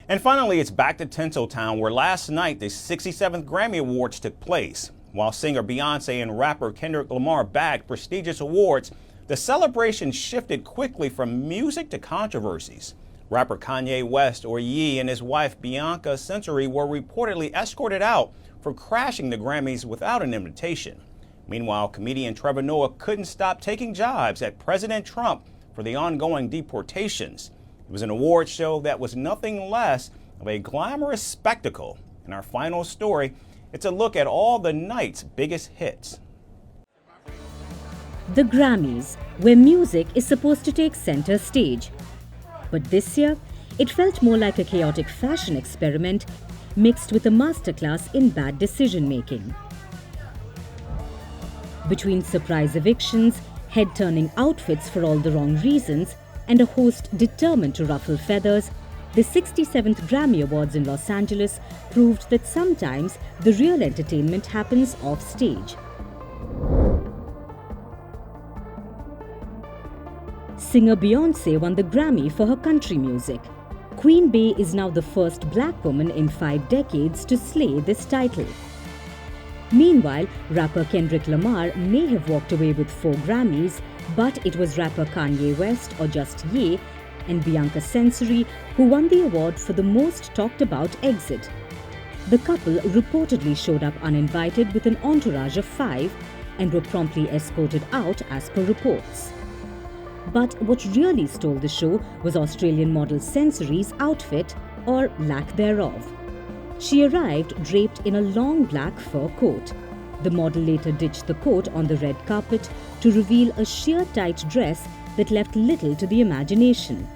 And finally, it's back to Tinseltown, where last night the 67th Grammy Awards took place. While singer Beyonce and rapper Kendrick Lamar bagged prestigious awards, the celebration shifted quickly from music to controversies. Rapper Kanye West, or Ye, and his wife Bianca Censori were reportedly escorted out for crashing the Grammys without an invitation. Meanwhile, comedian Trevor Noah couldn't stop taking jibes at President Trump for the ongoing deportations. It was an award show that was nothing less of a glamorous spectacle. In our final story, it's a look at all the night's biggest hits. The Grammys, where music is supposed to take center stage. But this year, it felt more like a chaotic fashion experiment mixed with a masterclass in bad decision-making. Between surprise evictions, head-turning outfits for all the wrong reasons, and a host determined to ruffle feathers, the 67th Grammy Awards in Los Angeles proved that sometimes the real entertainment happens off stage. Singer Beyoncé won the Grammy for her country music. Queen Bey is now the first black woman in 5 decades to slay this title. Meanwhile, rapper Kendrick Lamar may have walked away with 4 Grammys, but it was rapper Kanye West, or just Ye, and Bianca Censori who won the award for the most talked about exit. The couple reportedly showed up uninvited with an entourage of 5 and were promptly escorted out as per reports. But what really stole the show was Australian model Censori's outfit, or lack thereof. She arrived draped in a long black fur coat. The model later ditched the coat on the red carpet to reveal a sheer tight dress that left little to the imagination.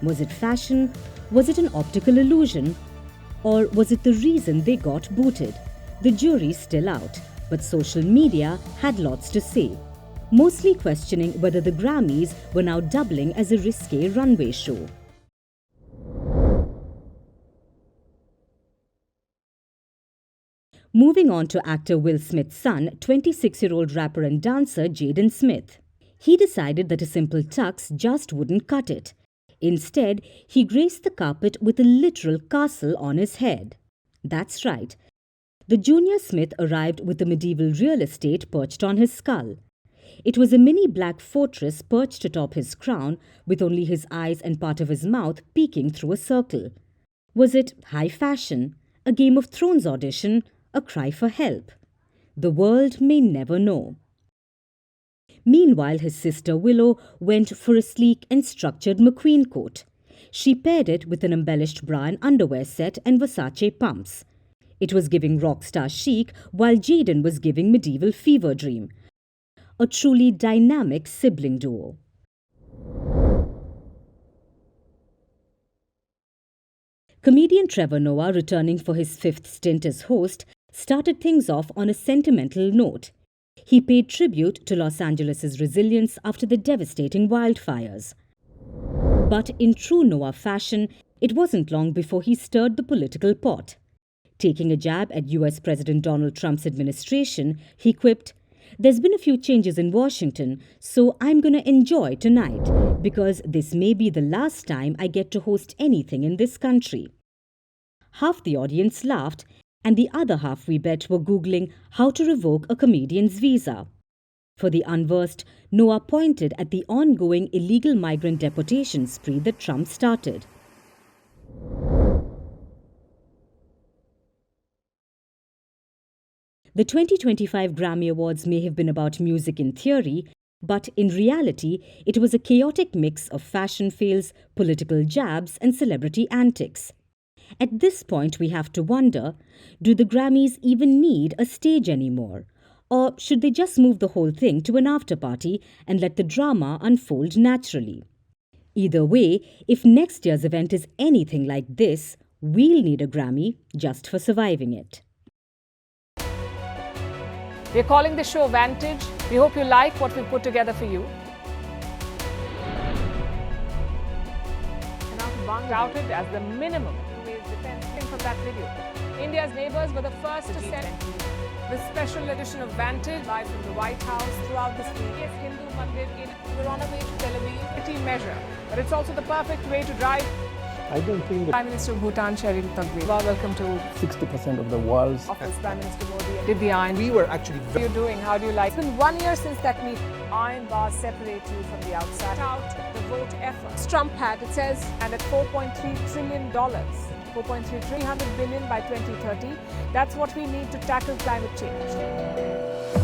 Was it fashion? Was it an optical illusion? Or was it the reason they got booted? The jury's still out, but social media had lots to say, mostly questioning whether the Grammys were now doubling as a risque runway show. Moving on to actor Will Smith's son, 26-year-old rapper and dancer Jaden Smith. He decided that a simple tux just wouldn't cut it. Instead, he graced the carpet with a literal castle on his head. That's right. The junior Smith arrived with a medieval real estate perched on his skull. It was a mini black fortress perched atop his crown, with only his eyes and part of his mouth peeking through a circle. Was it high fashion, a Game of Thrones audition, a cry for help? The world may never know. Meanwhile, his sister Willow went for a sleek and structured McQueen coat. She paired it with an embellished bra and underwear set and Versace pumps. It was giving rock star chic, while Jaden was giving medieval fever dream. A truly dynamic sibling duo. Comedian Trevor Noah, returning for his 5th stint as host, started things off on a sentimental note. He paid tribute to Los Angeles' resilience after the devastating wildfires. But in true Noah fashion, it wasn't long before he stirred the political pot. Taking a jab at US President Donald Trump's administration, he quipped, "There's been a few changes in Washington, so I'm going to enjoy tonight, because this may be the last time I get to host anything in this country." Half the audience laughed, and the other half, we bet, were Googling how to revoke a comedian's visa. For the unversed, Noah pointed at the ongoing illegal migrant deportation spree that Trump started. The 2025 Grammy Awards may have been about music in theory, but in reality, it was a chaotic mix of fashion fails, political jabs, and celebrity antics. At this point, we have to wonder, do the Grammys even need a stage anymore? Or should they just move the whole thing to an after-party and let the drama unfold naturally? Either way, if next year's event is anything like this, we'll need a Grammy just for surviving it. We're calling the show Vantage. We hope you like what we put together for you. Touted as the minimum defense from that video. India's neighbors were the first to send the special edition of Vantage live from the White House throughout the biggest Hindu mandir in. We're on our way to Tel Aviv. Measure, but it's also the perfect way to drive I don't think that Prime Minister of Bhutan, Sherin Tagwe. Welcome to 60% of the world's office. Prime Minister Modi did the iron. We were actually How are you doing? How do you like? It's been 1 year since that meeting. Iron bars separate you from the outside. Out the vote efforts. Trump had, it says, and at $4.3 trillion. 300 billion by 2030. That's what we need to tackle climate change.